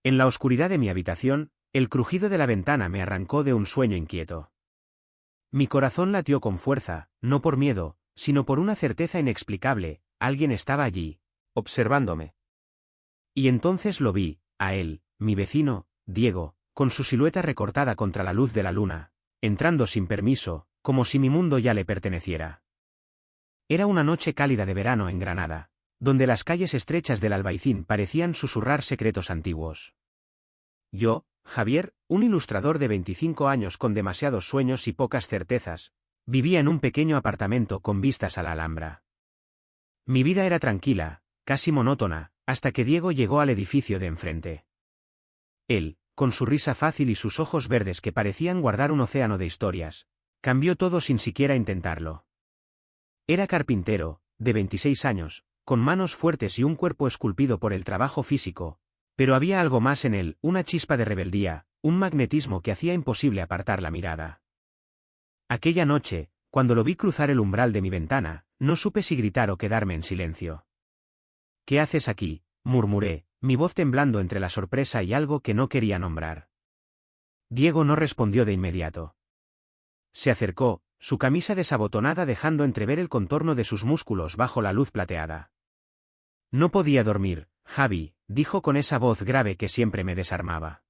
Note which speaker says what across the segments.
Speaker 1: En la oscuridad de mi habitación, el crujido de la ventana me arrancó de un sueño inquieto. Mi corazón latió con fuerza, no por miedo, sino por una certeza inexplicable: alguien estaba allí, observándome. Y entonces lo vi, a él, mi vecino, Diego, con su silueta recortada contra la luz de la luna, entrando sin permiso, como si mi mundo ya le perteneciera. Era una noche cálida de verano en Granada, donde las calles estrechas del Albaicín parecían susurrar secretos antiguos. Yo, Javier, un ilustrador de 25 años con demasiados sueños y pocas certezas, vivía en un pequeño apartamento con vistas a la Alhambra. Mi vida era tranquila, casi monótona, hasta que Diego llegó al edificio de enfrente. Él, con su risa fácil y sus ojos verdes que parecían guardar un océano de historias, cambió todo sin siquiera intentarlo. Era carpintero, de 26 años, con manos fuertes y un cuerpo esculpido por el trabajo físico, pero había algo más en él, una chispa de rebeldía, un magnetismo que hacía imposible apartar la mirada. Aquella noche, cuando lo vi cruzar el umbral de mi ventana, no supe si gritar o quedarme en silencio. «¿Qué haces aquí?», murmuré, mi voz temblando entre la sorpresa y algo que no quería nombrar. Diego no respondió de inmediato. Se acercó, su camisa desabotonada dejando entrever el contorno de sus músculos bajo la luz plateada. «No podía dormir, Javi», dijo con esa voz grave que siempre me desarmaba.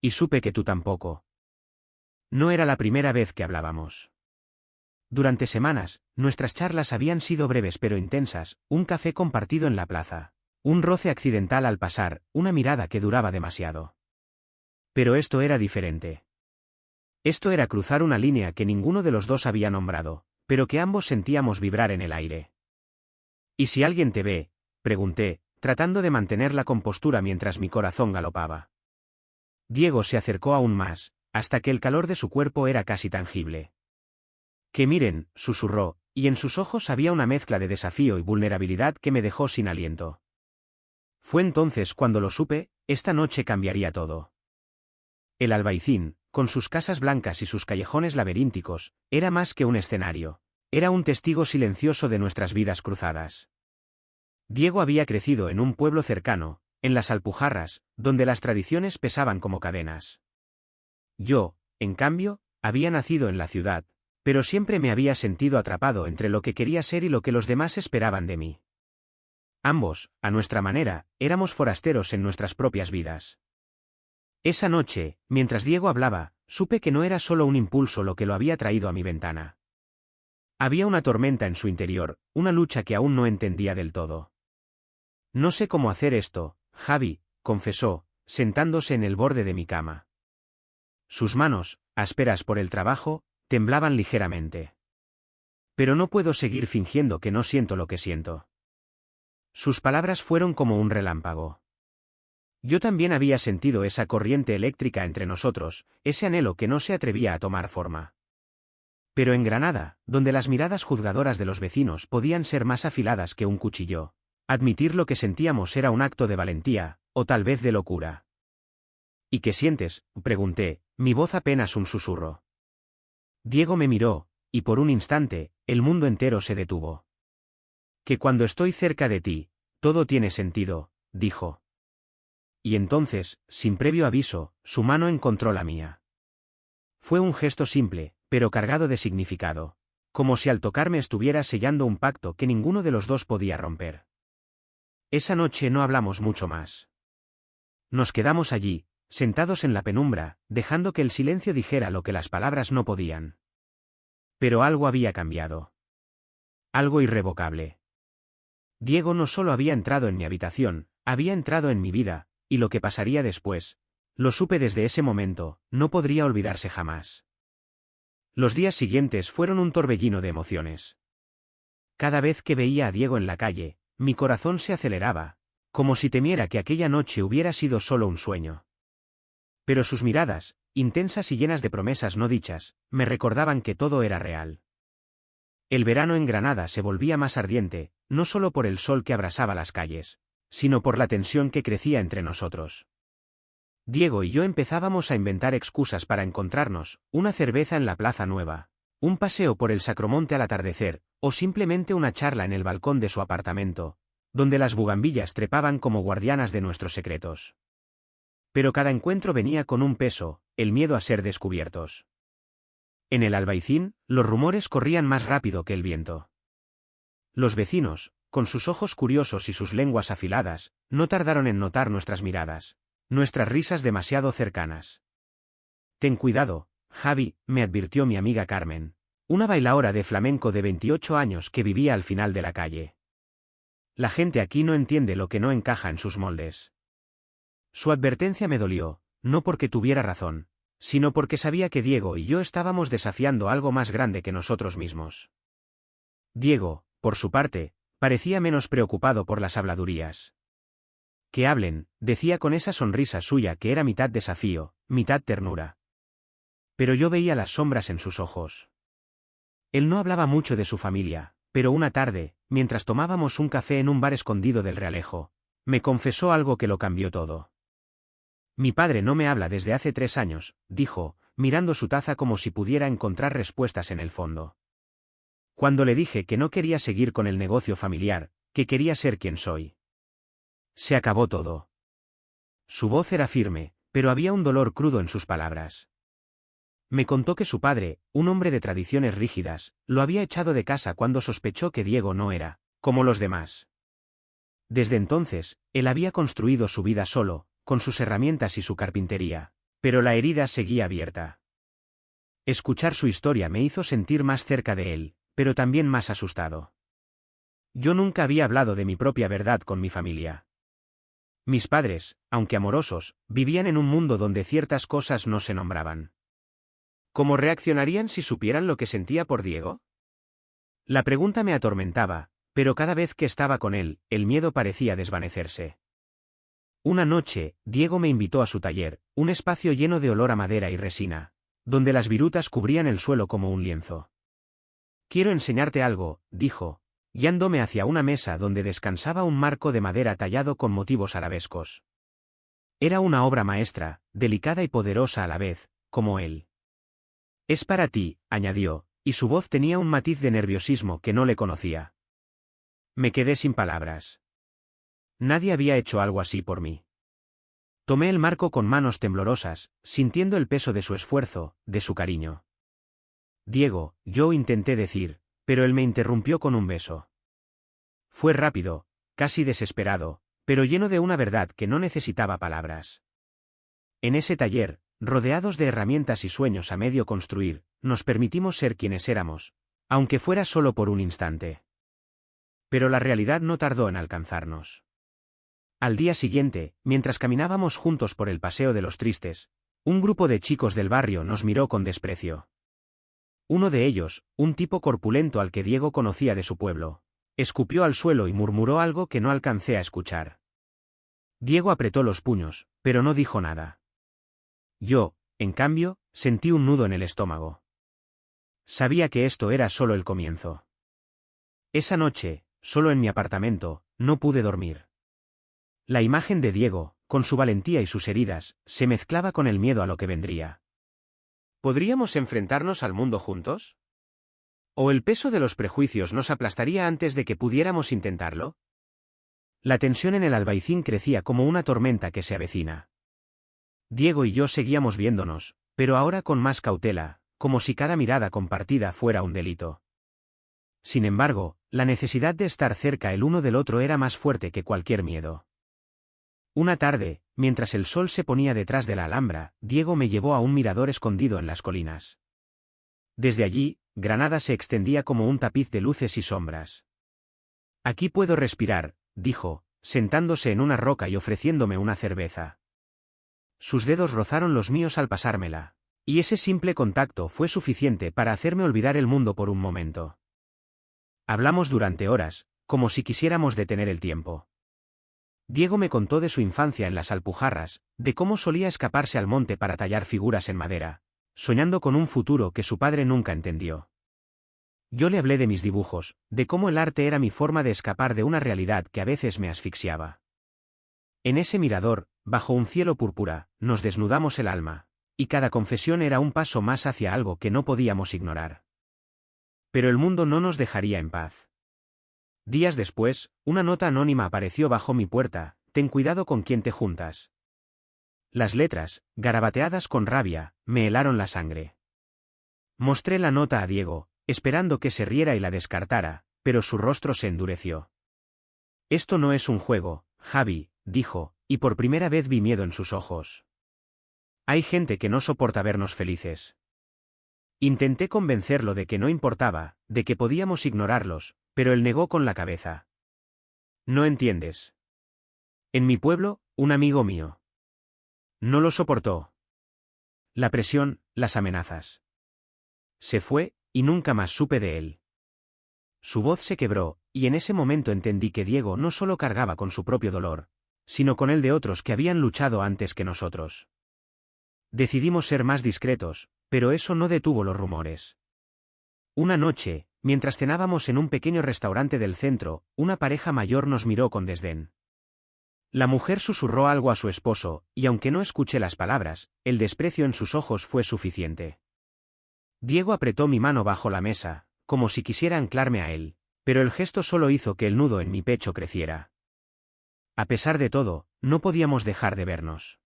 Speaker 1: «Y supe que tú tampoco». No era la primera vez que hablábamos. Durante semanas, nuestras charlas habían sido breves pero intensas: un café compartido en la plaza, un roce accidental al pasar, una mirada que duraba demasiado. Pero esto era diferente. Esto era cruzar una línea que ninguno de los dos había nombrado, pero que ambos sentíamos vibrar en el aire. «¿Y si alguien te ve?», pregunté, tratando de mantener la compostura mientras mi corazón galopaba. Diego se acercó aún más, hasta que el calor de su cuerpo era casi tangible. «Que miren», susurró, y en sus ojos había una mezcla de desafío y vulnerabilidad que me dejó sin aliento. Fue entonces cuando lo supe: esta noche cambiaría todo. El Albaicín, con sus casas blancas y sus callejones laberínticos, era más que un escenario, era un testigo silencioso de nuestras vidas cruzadas. Diego había crecido en un pueblo cercano, en las Alpujarras, donde las tradiciones pesaban como cadenas. Yo, en cambio, había nacido en la ciudad, pero siempre me había sentido atrapado entre lo que quería ser y lo que los demás esperaban de mí. Ambos, a nuestra manera, éramos forasteros en nuestras propias vidas. Esa noche, mientras Diego hablaba, supe que no era solo un impulso lo que lo había traído a mi ventana. Había una tormenta en su interior, una lucha que aún no entendía del todo. «No sé cómo hacer esto, Javi», confesó, sentándose en el borde de mi cama. Sus manos, ásperas por el trabajo, temblaban ligeramente. «Pero no puedo seguir fingiendo que no siento lo que siento». Sus palabras fueron como un relámpago. Yo también había sentido esa corriente eléctrica entre nosotros, ese anhelo que no se atrevía a tomar forma. Pero en Granada, donde las miradas juzgadoras de los vecinos podían ser más afiladas que un cuchillo, admitir lo que sentíamos era un acto de valentía, o tal vez de locura. «¿Y qué sientes?», pregunté, mi voz apenas un susurro. Diego me miró, y por un instante, el mundo entero se detuvo. «Que cuando estoy cerca de ti, todo tiene sentido», dijo. Y entonces, sin previo aviso, su mano encontró la mía. Fue un gesto simple, pero cargado de significado, como si al tocarme estuviera sellando un pacto que ninguno de los dos podía romper. Esa noche no hablamos mucho más. Nos quedamos allí, sentados en la penumbra, dejando que el silencio dijera lo que las palabras no podían. Pero algo había cambiado. Algo irrevocable. Diego no solo había entrado en mi habitación, había entrado en mi vida, y lo que pasaría después, lo supe desde ese momento, no podría olvidarse jamás. Los días siguientes fueron un torbellino de emociones. Cada vez que veía a Diego en la calle, mi corazón se aceleraba, como si temiera que aquella noche hubiera sido solo un sueño. Pero sus miradas, intensas y llenas de promesas no dichas, me recordaban que todo era real. El verano en Granada se volvía más ardiente, no solo por el sol que abrasaba las calles, sino por la tensión que crecía entre nosotros. Diego y yo empezábamos a inventar excusas para encontrarnos: una cerveza en la Plaza Nueva, un paseo por el Sacromonte al atardecer, o simplemente una charla en el balcón de su apartamento, donde las bugambillas trepaban como guardianas de nuestros secretos. Pero cada encuentro venía con un peso, el miedo a ser descubiertos. En el Albaicín, los rumores corrían más rápido que el viento. Los vecinos, con sus ojos curiosos y sus lenguas afiladas, no tardaron en notar nuestras miradas, nuestras risas demasiado cercanas. «Ten cuidado, Javi», me advirtió mi amiga Carmen, una bailaora de flamenco de 28 años que vivía al final de la calle. «La gente aquí no entiende lo que no encaja en sus moldes». Su advertencia me dolió, no porque tuviera razón, sino porque sabía que Diego y yo estábamos desafiando algo más grande que nosotros mismos. Diego, por su parte, parecía menos preocupado por las habladurías. «Que hablen», decía con esa sonrisa suya que era mitad desafío, mitad ternura. Pero yo veía las sombras en sus ojos. Él no hablaba mucho de su familia, pero una tarde, mientras tomábamos un café en un bar escondido del Realejo, me confesó algo que lo cambió todo. «Mi padre no me habla desde hace 3 años», dijo, mirando su taza como si pudiera encontrar respuestas en el fondo. Cuando le dije que no quería seguir con el negocio familiar, que quería ser quien soy. Se acabó todo. Su voz era firme, pero había un dolor crudo en sus palabras. Me contó que su padre, un hombre de tradiciones rígidas, lo había echado de casa cuando sospechó que Diego no era como los demás. Desde entonces, él había construido su vida solo, con sus herramientas y su carpintería, pero la herida seguía abierta. Escuchar su historia me hizo sentir más cerca de él, pero también más asustado. Yo nunca había hablado de mi propia verdad con mi familia. Mis padres, aunque amorosos, vivían en un mundo donde ciertas cosas no se nombraban. ¿Cómo reaccionarían si supieran lo que sentía por Diego? La pregunta me atormentaba, pero cada vez que estaba con él, el miedo parecía desvanecerse. Una noche, Diego me invitó a su taller, un espacio lleno de olor a madera y resina, donde las virutas cubrían el suelo como un lienzo. «Quiero enseñarte algo», dijo, guiándome hacia una mesa donde descansaba un marco de madera tallado con motivos arabescos. Era una obra maestra, delicada y poderosa a la vez, como él. «Es para ti», añadió, y su voz tenía un matiz de nerviosismo que no le conocía. Me quedé sin palabras. Nadie había hecho algo así por mí. Tomé el marco con manos temblorosas, sintiendo el peso de su esfuerzo, de su cariño. «Diego», yo intenté decir, pero él me interrumpió con un beso. Fue rápido, casi desesperado, pero lleno de una verdad que no necesitaba palabras. En ese taller, rodeados de herramientas y sueños a medio construir, nos permitimos ser quienes éramos, aunque fuera solo por un instante. Pero la realidad no tardó en alcanzarnos. Al día siguiente, mientras caminábamos juntos por el Paseo de los Tristes, un grupo de chicos del barrio nos miró con desprecio. Uno de ellos, un tipo corpulento al que Diego conocía de su pueblo, escupió al suelo y murmuró algo que no alcancé a escuchar. Diego apretó los puños, pero no dijo nada. Yo, en cambio, sentí un nudo en el estómago. Sabía que esto era solo el comienzo. Esa noche, solo en mi apartamento, no pude dormir. La imagen de Diego, con su valentía y sus heridas, se mezclaba con el miedo a lo que vendría. ¿Podríamos enfrentarnos al mundo juntos? ¿O el peso de los prejuicios nos aplastaría antes de que pudiéramos intentarlo? La tensión en el Albaicín crecía como una tormenta que se avecina. Diego y yo seguíamos viéndonos, pero ahora con más cautela, como si cada mirada compartida fuera un delito. Sin embargo, la necesidad de estar cerca el uno del otro era más fuerte que cualquier miedo. Una tarde, mientras el sol se ponía detrás de la Alhambra, Diego me llevó a un mirador escondido en las colinas. Desde allí, Granada se extendía como un tapiz de luces y sombras. «Aquí puedo respirar», dijo, sentándose en una roca y ofreciéndome una cerveza. Sus dedos rozaron los míos al pasármela, y ese simple contacto fue suficiente para hacerme olvidar el mundo por un momento. Hablamos durante horas, como si quisiéramos detener el tiempo. Diego me contó de su infancia en las Alpujarras, de cómo solía escaparse al monte para tallar figuras en madera, soñando con un futuro que su padre nunca entendió. Yo le hablé de mis dibujos, de cómo el arte era mi forma de escapar de una realidad que a veces me asfixiaba. En ese mirador, bajo un cielo púrpura, nos desnudamos el alma, y cada confesión era un paso más hacia algo que no podíamos ignorar. Pero el mundo no nos dejaría en paz. Días después, una nota anónima apareció bajo mi puerta: «Ten cuidado con quién te juntas». Las letras, garabateadas con rabia, me helaron la sangre. Mostré la nota a Diego, esperando que se riera y la descartara, pero su rostro se endureció. Esto no es un juego, Javi, dijo, y por primera vez vi miedo en sus ojos. Hay gente que no soporta vernos felices. Intenté convencerlo de que no importaba, de que podíamos ignorarlos, pero él negó con la cabeza. No entiendes. En mi pueblo, un amigo mío. No lo soportó. La presión, las amenazas. Se fue, y nunca más supe de él. Su voz se quebró, y en ese momento entendí que Diego no solo cargaba con su propio dolor, sino con el de otros que habían luchado antes que nosotros. Decidimos ser más discretos, pero eso no detuvo los rumores. Una noche, mientras cenábamos en un pequeño restaurante del centro, una pareja mayor nos miró con desdén. La mujer susurró algo a su esposo, y aunque no escuché las palabras, el desprecio en sus ojos fue suficiente. Diego apretó mi mano bajo la mesa, como si quisiera anclarme a él, pero el gesto solo hizo que el nudo en mi pecho creciera. A pesar de todo, no podíamos dejar de vernos.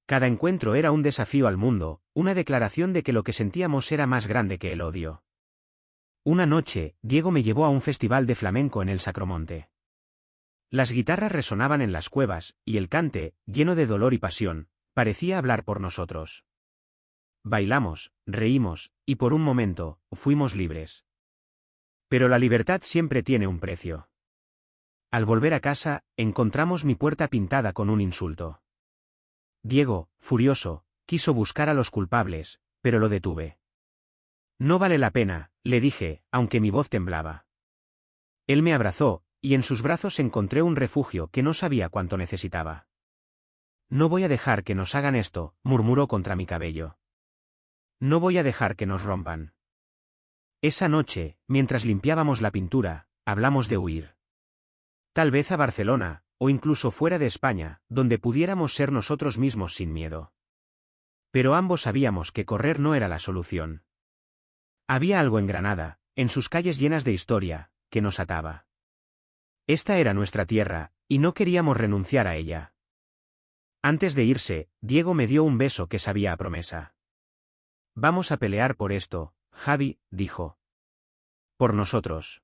Speaker 1: Cada encuentro era un desafío al mundo, una declaración de que lo que sentíamos era más grande que el odio. Una noche, Diego me llevó a un festival de flamenco en el Sacromonte. Las guitarras resonaban en las cuevas, y el cante, lleno de dolor y pasión, parecía hablar por nosotros. Bailamos, reímos, y por un momento, fuimos libres. Pero la libertad siempre tiene un precio. Al volver a casa, encontramos mi puerta pintada con un insulto. Diego, furioso, quiso buscar a los culpables, pero lo detuve. No vale la pena, le dije, aunque mi voz temblaba. Él me abrazó, y en sus brazos encontré un refugio que no sabía cuánto necesitaba. No voy a dejar que nos hagan esto, murmuró contra mi cabello. No voy a dejar que nos rompan. Esa noche, mientras limpiábamos la pintura, hablamos de huir. Tal vez a Barcelona, o incluso fuera de España, donde pudiéramos ser nosotros mismos sin miedo. Pero ambos sabíamos que correr no era la solución. Había algo en Granada, en sus calles llenas de historia, que nos ataba. Esta era nuestra tierra, y no queríamos renunciar a ella. Antes de irse, Diego me dio un beso que sabía a promesa. Vamos a pelear por esto, Javi, dijo. Por nosotros.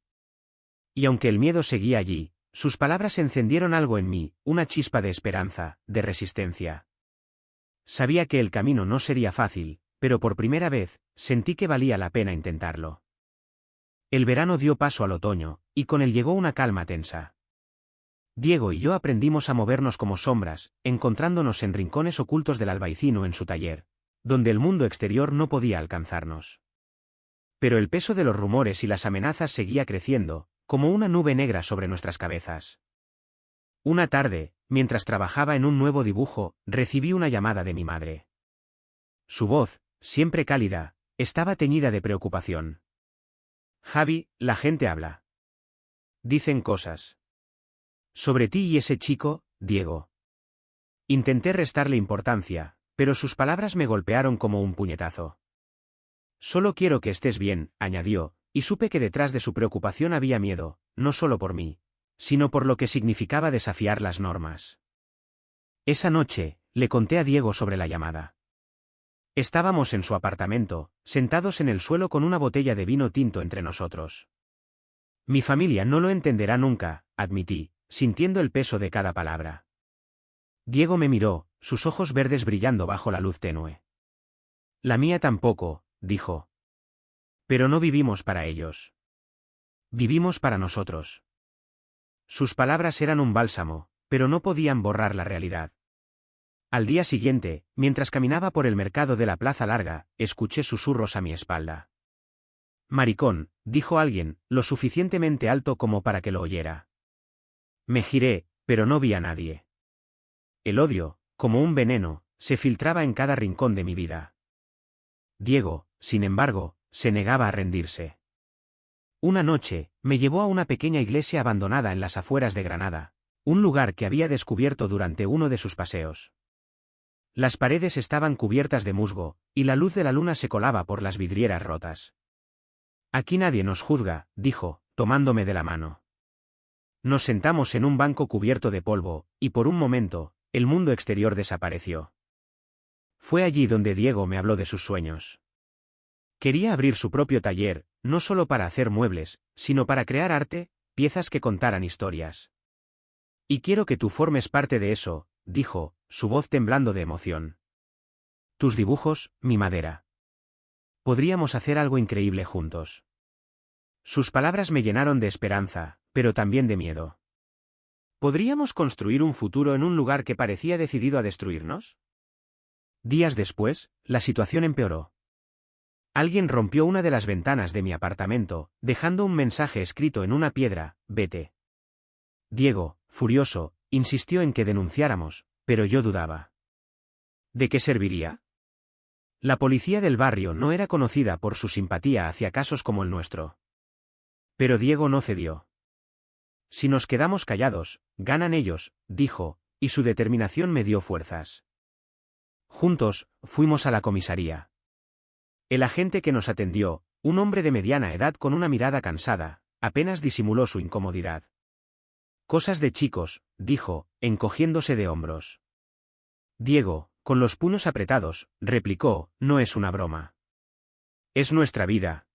Speaker 1: Y aunque el miedo seguía allí, sus palabras encendieron algo en mí, una chispa de esperanza, de resistencia. Sabía que el camino no sería fácil, pero por primera vez, sentí que valía la pena intentarlo. El verano dio paso al otoño, y con él llegó una calma tensa. Diego y yo aprendimos a movernos como sombras, encontrándonos en rincones ocultos del Albaicín o en su taller, donde el mundo exterior no podía alcanzarnos. Pero el peso de los rumores y las amenazas seguía creciendo, como una nube negra sobre nuestras cabezas. Una tarde, mientras trabajaba en un nuevo dibujo, recibí una llamada de mi madre. Su voz, siempre cálida, estaba teñida de preocupación. Javi, la gente habla. Dicen cosas. Sobre ti y ese chico, Diego. Intenté restarle importancia, pero sus palabras me golpearon como un puñetazo. Solo quiero que estés bien, añadió, y supe que detrás de su preocupación había miedo, no solo por mí, sino por lo que significaba desafiar las normas. Esa noche, le conté a Diego sobre la llamada. Estábamos en su apartamento, sentados en el suelo con una botella de vino tinto entre nosotros. Mi familia no lo entenderá nunca, admití, sintiendo el peso de cada palabra. Diego me miró, sus ojos verdes brillando bajo la luz tenue. La mía tampoco, dijo. Pero no vivimos para ellos. Vivimos para nosotros. Sus palabras eran un bálsamo, pero no podían borrar la realidad. Al día siguiente, mientras caminaba por el mercado de la Plaza Larga, escuché susurros a mi espalda. Maricón, dijo alguien, lo suficientemente alto como para que lo oyera. Me giré, pero no vi a nadie. El odio, como un veneno, se filtraba en cada rincón de mi vida. Diego, sin embargo, se negaba a rendirse. Una noche, me llevó a una pequeña iglesia abandonada en las afueras de Granada, un lugar que había descubierto durante uno de sus paseos. Las paredes estaban cubiertas de musgo, y la luz de la luna se colaba por las vidrieras rotas. Aquí nadie nos juzga, dijo, tomándome de la mano. Nos sentamos en un banco cubierto de polvo, y por un momento, el mundo exterior desapareció. Fue allí donde Diego me habló de sus sueños. Quería abrir su propio taller, no solo para hacer muebles, sino para crear arte, piezas que contaran historias. Y quiero que tú formes parte de eso, dijo, su voz temblando de emoción. Tus dibujos, mi madera. Podríamos hacer algo increíble juntos. Sus palabras me llenaron de esperanza, pero también de miedo. ¿Podríamos construir un futuro en un lugar que parecía decidido a destruirnos? Días después, la situación empeoró. Alguien rompió una de las ventanas de mi apartamento, dejando un mensaje escrito en una piedra: vete. Diego, furioso, insistió en que denunciáramos, pero yo dudaba. ¿De qué serviría? La policía del barrio no era conocida por su simpatía hacia casos como el nuestro. Pero Diego no cedió. Si nos quedamos callados, ganan ellos, dijo, y su determinación me dio fuerzas. Juntos, fuimos a la comisaría. El agente que nos atendió, un hombre de mediana edad con una mirada cansada, apenas disimuló su incomodidad. Cosas de chicos, dijo, encogiéndose de hombros. Diego, con los puños apretados, replicó, no es una broma. Es nuestra vida.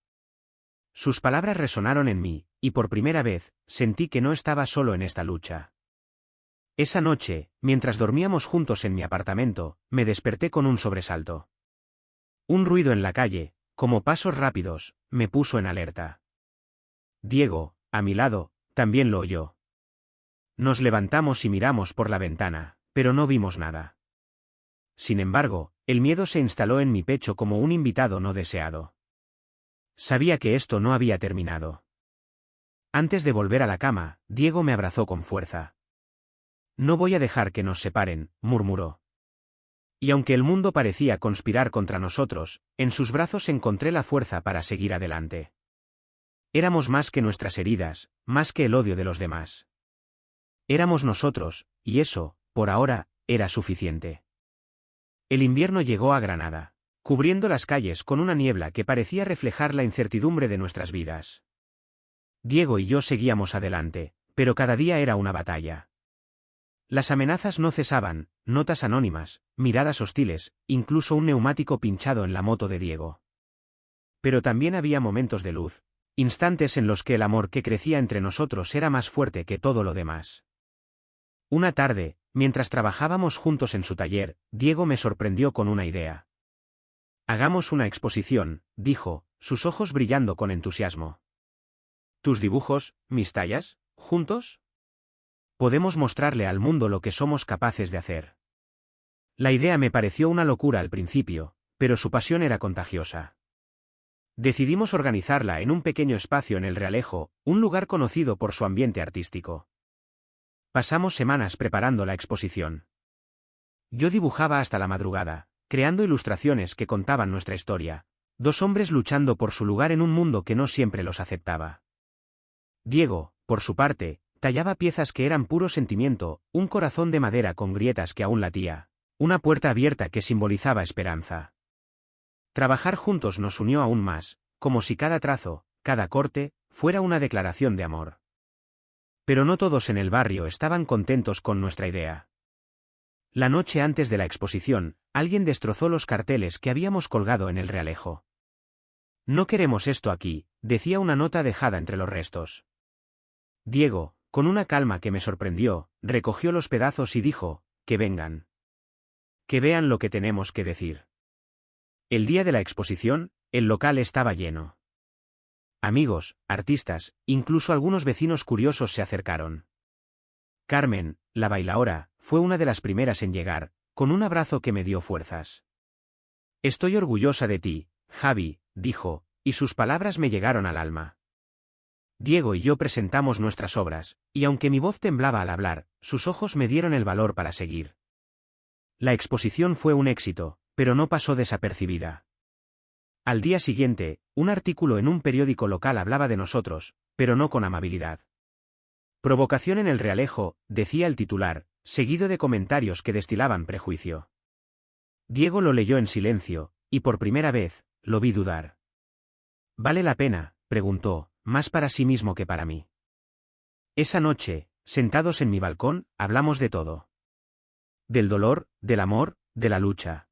Speaker 1: Sus palabras resonaron en mí, y por primera vez, sentí que no estaba solo en esta lucha. Esa noche, mientras dormíamos juntos en mi apartamento, me desperté con un sobresalto. Un ruido en la calle, como pasos rápidos, me puso en alerta. Diego, a mi lado, también lo oyó. Nos levantamos y miramos por la ventana, pero no vimos nada. Sin embargo, el miedo se instaló en mi pecho como un invitado no deseado. Sabía que esto no había terminado. Antes de volver a la cama, Diego me abrazó con fuerza. No voy a dejar que nos separen, murmuró. Y aunque el mundo parecía conspirar contra nosotros, en sus brazos encontré la fuerza para seguir adelante. Éramos más que nuestras heridas, más que el odio de los demás. Éramos nosotros, y eso, por ahora, era suficiente. El invierno llegó a Granada, cubriendo las calles con una niebla que parecía reflejar la incertidumbre de nuestras vidas. Diego y yo seguíamos adelante, pero cada día era una batalla. Las amenazas no cesaban, notas anónimas, miradas hostiles, incluso un neumático pinchado en la moto de Diego. Pero también había momentos de luz, instantes en los que el amor que crecía entre nosotros era más fuerte que todo lo demás. Una tarde, mientras trabajábamos juntos en su taller, Diego me sorprendió con una idea. Hagamos una exposición, dijo, sus ojos brillando con entusiasmo. ¿Tus dibujos, mis tallas, juntos? Podemos mostrarle al mundo lo que somos capaces de hacer. La idea me pareció una locura al principio, pero su pasión era contagiosa. Decidimos organizarla en un pequeño espacio en El Realejo, un lugar conocido por su ambiente artístico. Pasamos semanas preparando la exposición. Yo dibujaba hasta la madrugada, creando ilustraciones que contaban nuestra historia, dos hombres luchando por su lugar en un mundo que no siempre los aceptaba. Diego, por su parte, tallaba piezas que eran puro sentimiento, un corazón de madera con grietas que aún latía, una puerta abierta que simbolizaba esperanza. Trabajar juntos nos unió aún más, como si cada trazo, cada corte, fuera una declaración de amor. Pero no todos en el barrio estaban contentos con nuestra idea. La noche antes de la exposición, alguien destrozó los carteles que habíamos colgado en El Realejo. No queremos esto aquí, decía una nota dejada entre los restos. Diego, con una calma que me sorprendió, recogió los pedazos y dijo, que vengan. Que vean lo que tenemos que decir. El día de la exposición, el local estaba lleno. Amigos, artistas, incluso algunos vecinos curiosos se acercaron. Carmen, la bailaora, fue una de las primeras en llegar, con un abrazo que me dio fuerzas. Estoy orgullosa de ti, Javi, dijo, y sus palabras me llegaron al alma. Diego y yo presentamos nuestras obras, y aunque mi voz temblaba al hablar, sus ojos me dieron el valor para seguir. La exposición fue un éxito, pero no pasó desapercibida. Al día siguiente, un artículo en un periódico local hablaba de nosotros, pero no con amabilidad. Provocación en El Realejo, decía el titular, seguido de comentarios que destilaban prejuicio. Diego lo leyó en silencio, y por primera vez, lo vi dudar. ¿Vale la pena?, preguntó, más para sí mismo que para mí. Esa noche, sentados en mi balcón, hablamos de todo. Del dolor, del amor, de la lucha.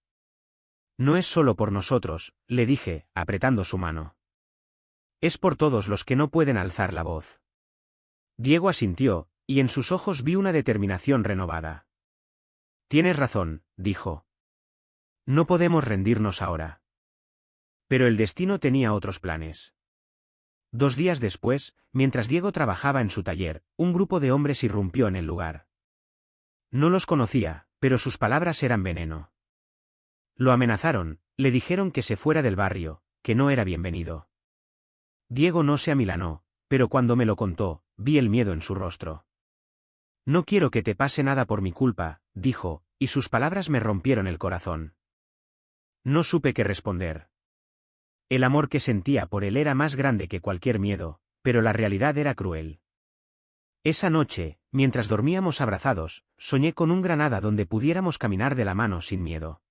Speaker 1: No es solo por nosotros, le dije, apretando su mano. Es por todos los que no pueden alzar la voz. Diego asintió, y en sus ojos vi una determinación renovada. Tienes razón, dijo. No podemos rendirnos ahora. Pero el destino tenía otros planes. 2 días después, mientras Diego trabajaba en su taller, un grupo de hombres irrumpió en el lugar. No los conocía, pero sus palabras eran veneno. Lo amenazaron, le dijeron que se fuera del barrio, que no era bienvenido. Diego no se amilanó, pero cuando me lo contó, vi el miedo en su rostro. No quiero que te pase nada por mi culpa, dijo, y sus palabras me rompieron el corazón. No supe qué responder. El amor que sentía por él era más grande que cualquier miedo, pero la realidad era cruel. Esa noche, mientras dormíamos abrazados, soñé con un Granada donde pudiéramos caminar de la mano sin miedo.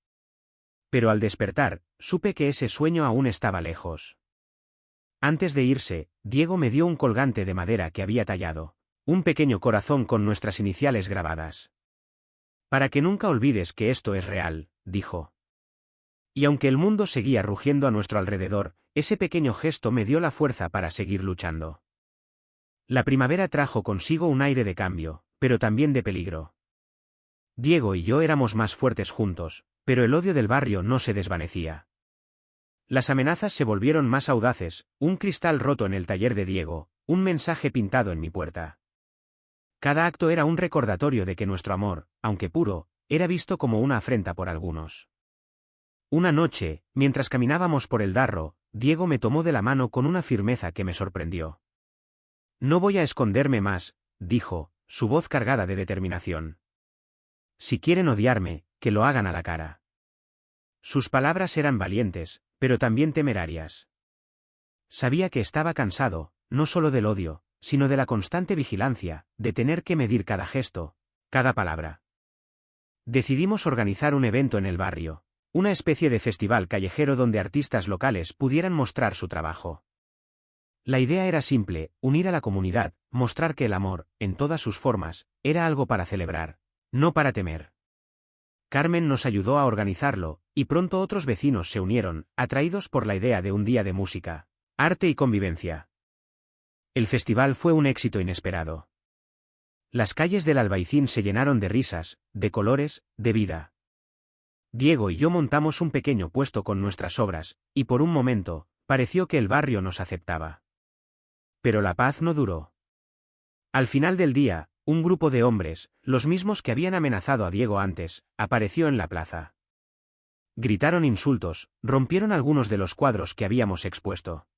Speaker 1: Pero al despertar, supe que ese sueño aún estaba lejos. Antes de irse, Diego me dio un colgante de madera que había tallado, un pequeño corazón con nuestras iniciales grabadas. Para que nunca olvides que esto es real, dijo. Y aunque el mundo seguía rugiendo a nuestro alrededor, ese pequeño gesto me dio la fuerza para seguir luchando. La primavera trajo consigo un aire de cambio, pero también de peligro. Diego y yo éramos más fuertes juntos, pero el odio del barrio no se desvanecía. Las amenazas se volvieron más audaces, un cristal roto en el taller de Diego, un mensaje pintado en mi puerta. Cada acto era un recordatorio de que nuestro amor, aunque puro, era visto como una afrenta por algunos. Una noche, mientras caminábamos por el Darro, Diego me tomó de la mano con una firmeza que me sorprendió. No voy a esconderme más, dijo, su voz cargada de determinación. Si quieren odiarme, que lo hagan a la cara. Sus palabras eran valientes, pero también temerarias. Sabía que estaba cansado, no solo del odio, sino de la constante vigilancia, de tener que medir cada gesto, cada palabra. Decidimos organizar un evento en el barrio, una especie de festival callejero donde artistas locales pudieran mostrar su trabajo. La idea era simple, unir a la comunidad, mostrar que el amor, en todas sus formas, era algo para celebrar, no para temer. Carmen nos ayudó a organizarlo, y pronto otros vecinos se unieron, atraídos por la idea de un día de música, arte y convivencia. El festival fue un éxito inesperado. Las calles del Albaicín se llenaron de risas, de colores, de vida. Diego y yo montamos un pequeño puesto con nuestras obras, y por un momento, pareció que el barrio nos aceptaba. Pero la paz no duró. Al final del día, un grupo de hombres, los mismos que habían amenazado a Diego antes, apareció en la plaza. Gritaron insultos, rompieron algunos de los cuadros que habíamos expuesto.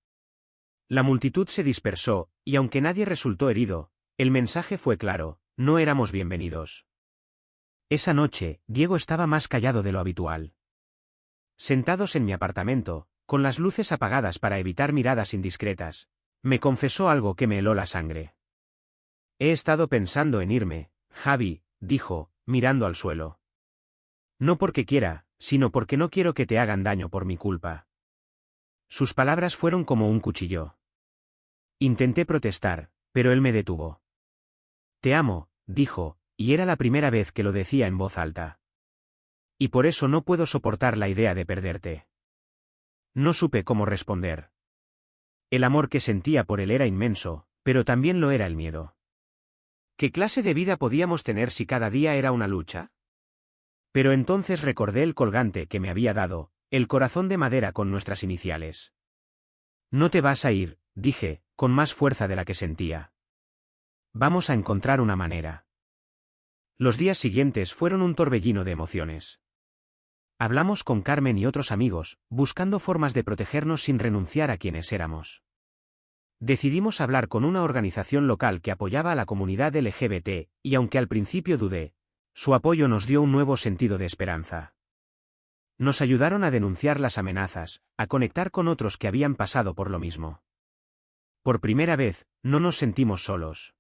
Speaker 1: La multitud se dispersó, y aunque nadie resultó herido, el mensaje fue claro, no éramos bienvenidos. Esa noche, Diego estaba más callado de lo habitual. Sentados en mi apartamento, con las luces apagadas para evitar miradas indiscretas, me confesó algo que me heló la sangre. He estado pensando en irme, Javi, dijo, mirando al suelo. No porque quiera, sino porque no quiero que te hagan daño por mi culpa. Sus palabras fueron como un cuchillo. Intenté protestar, pero él me detuvo. Te amo, dijo, y era la primera vez que lo decía en voz alta. Y por eso no puedo soportar la idea de perderte. No supe cómo responder. El amor que sentía por él era inmenso, pero también lo era el miedo. ¿Qué clase de vida podíamos tener si cada día era una lucha? Pero entonces recordé el colgante que me había dado, el corazón de madera con nuestras iniciales. No te vas a ir, dije, con más fuerza de la que sentía. Vamos a encontrar una manera. Los días siguientes fueron un torbellino de emociones. Hablamos con Carmen y otros amigos, buscando formas de protegernos sin renunciar a quienes éramos. Decidimos hablar con una organización local que apoyaba a la comunidad LGBT, y aunque al principio dudé, su apoyo nos dio un nuevo sentido de esperanza. Nos ayudaron a denunciar las amenazas, a conectar con otros que habían pasado por lo mismo. Por primera vez, no nos sentimos solos.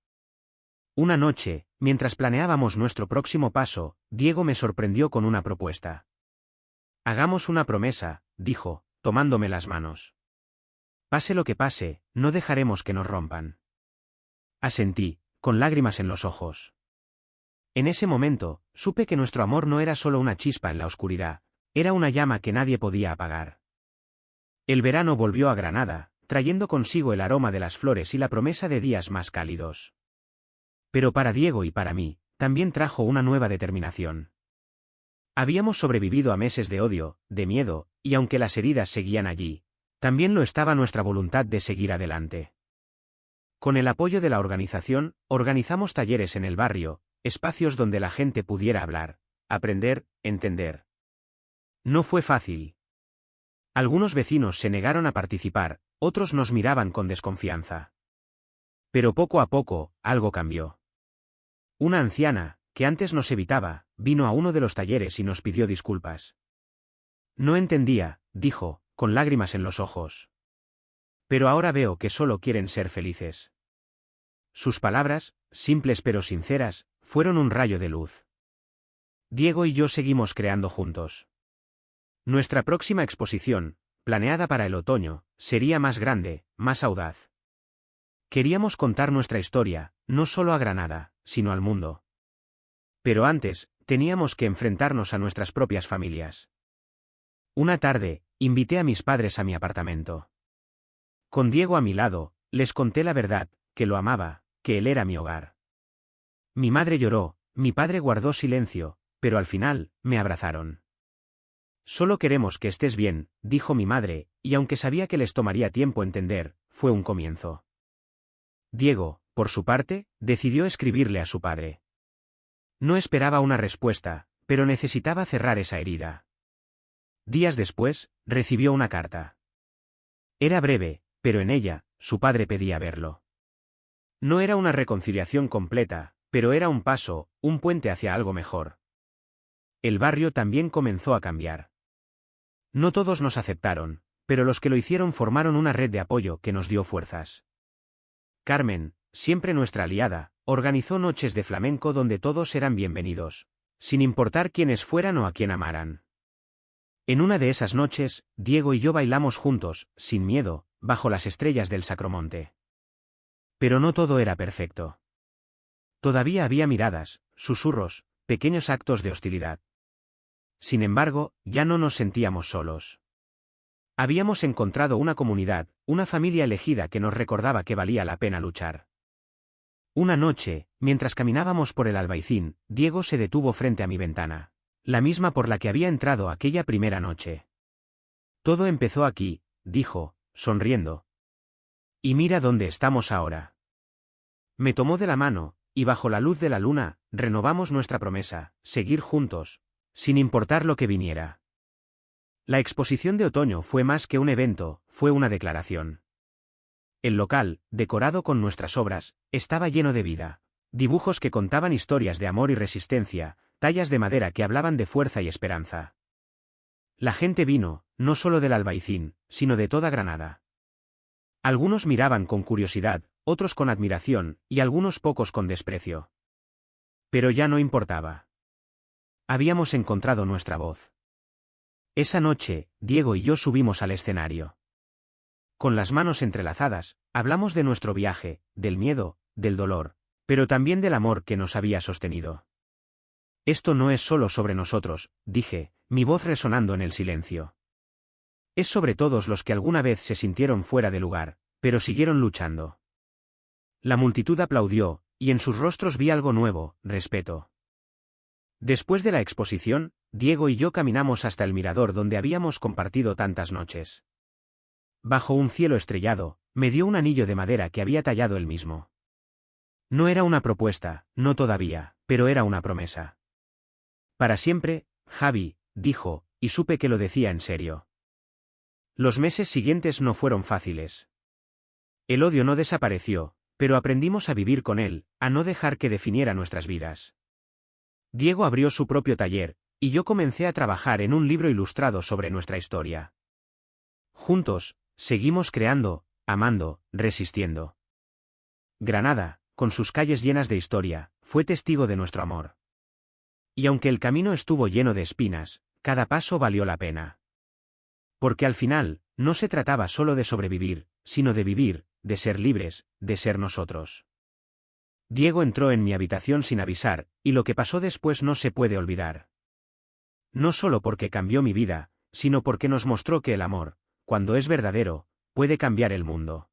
Speaker 1: Una noche, mientras planeábamos nuestro próximo paso, Diego me sorprendió con una propuesta. Hagamos una promesa, dijo, tomándome las manos. Pase lo que pase, no dejaremos que nos rompan. Asentí, con lágrimas en los ojos. En ese momento, supe que nuestro amor no era solo una chispa en la oscuridad, era una llama que nadie podía apagar. El verano volvió a Granada, trayendo consigo el aroma de las flores y la promesa de días más cálidos. Pero para Diego y para mí, también trajo una nueva determinación. Habíamos sobrevivido a meses de odio, de miedo, y aunque las heridas seguían allí, también lo estaba nuestra voluntad de seguir adelante. Con el apoyo de la organización, organizamos talleres en el barrio, espacios donde la gente pudiera hablar, aprender, entender. No fue fácil. Algunos vecinos se negaron a participar, otros nos miraban con desconfianza. Pero poco a poco, algo cambió. Una anciana, que antes nos evitaba, vino a uno de los talleres y nos pidió disculpas. No entendía, dijo, con lágrimas en los ojos. Pero ahora veo que solo quieren ser felices. Sus palabras, simples pero sinceras, fueron un rayo de luz. Diego y yo seguimos creando juntos. Nuestra próxima exposición, planeada para el otoño, sería más grande, más audaz. Queríamos contar nuestra historia, no solo a Granada, sino al mundo. Pero antes, teníamos que enfrentarnos a nuestras propias familias. Una tarde, invité a mis padres a mi apartamento. Con Diego a mi lado, les conté la verdad, que lo amaba, que él era mi hogar. Mi madre lloró, mi padre guardó silencio, pero al final, me abrazaron. Solo queremos que estés bien, dijo mi madre, y aunque sabía que les tomaría tiempo entender, fue un comienzo. Diego, por su parte, decidió escribirle a su padre. No esperaba una respuesta, pero necesitaba cerrar esa herida. Días después, recibió una carta. Era breve, pero en ella, su padre pedía verlo. No era una reconciliación completa, pero era un paso, un puente hacia algo mejor. El barrio también comenzó a cambiar. No todos nos aceptaron, pero los que lo hicieron formaron una red de apoyo que nos dio fuerzas. Carmen, siempre nuestra aliada, organizó noches de flamenco donde todos eran bienvenidos, sin importar quiénes fueran o a quién amaran. En una de esas noches, Diego y yo bailamos juntos, sin miedo, bajo las estrellas del Sacromonte. Pero no todo era perfecto. Todavía había miradas, susurros, pequeños actos de hostilidad. Sin embargo, ya no nos sentíamos solos. Habíamos encontrado una comunidad, una familia elegida que nos recordaba que valía la pena luchar. Una noche, mientras caminábamos por el Albaicín, Diego se detuvo frente a mi ventana, la misma por la que había entrado aquella primera noche. Todo empezó aquí, dijo, sonriendo. Y mira dónde estamos ahora. Me tomó de la mano, y bajo la luz de la luna, renovamos nuestra promesa, seguir juntos, sin importar lo que viniera. La exposición de otoño fue más que un evento, fue una declaración. El local, decorado con nuestras obras, estaba lleno de vida. Dibujos que contaban historias de amor y resistencia, tallas de madera que hablaban de fuerza y esperanza. La gente vino, no solo del Albaicín, sino de toda Granada. Algunos miraban con curiosidad, otros con admiración, y algunos pocos con desprecio. Pero ya no importaba. Habíamos encontrado nuestra voz. Esa noche, Diego y yo subimos al escenario. Con las manos entrelazadas, hablamos de nuestro viaje, del miedo, del dolor, pero también del amor que nos había sostenido. Esto no es solo sobre nosotros, dije, mi voz resonando en el silencio. Es sobre todos los que alguna vez se sintieron fuera de lugar, pero siguieron luchando. La multitud aplaudió, y en sus rostros vi algo nuevo, respeto. Después de la exposición, Diego y yo caminamos hasta el mirador donde habíamos compartido tantas noches. Bajo un cielo estrellado, me dio un anillo de madera que había tallado él mismo. No era una propuesta, no todavía, pero era una promesa. Para siempre, Javi, dijo, y supe que lo decía en serio. Los meses siguientes no fueron fáciles. El odio no desapareció, pero aprendimos a vivir con él, a no dejar que definiera nuestras vidas. Diego abrió su propio taller, y yo comencé a trabajar en un libro ilustrado sobre nuestra historia. Juntos, seguimos creando, amando, resistiendo. Granada, con sus calles llenas de historia, fue testigo de nuestro amor. Y aunque el camino estuvo lleno de espinas, cada paso valió la pena. Porque al final, no se trataba solo de sobrevivir, sino de vivir, de ser libres, de ser nosotros. Diego entró en mi habitación sin avisar, y lo que pasó después no se puede olvidar. No solo porque cambió mi vida, sino porque nos mostró que el amor, cuando es verdadero, puede cambiar el mundo.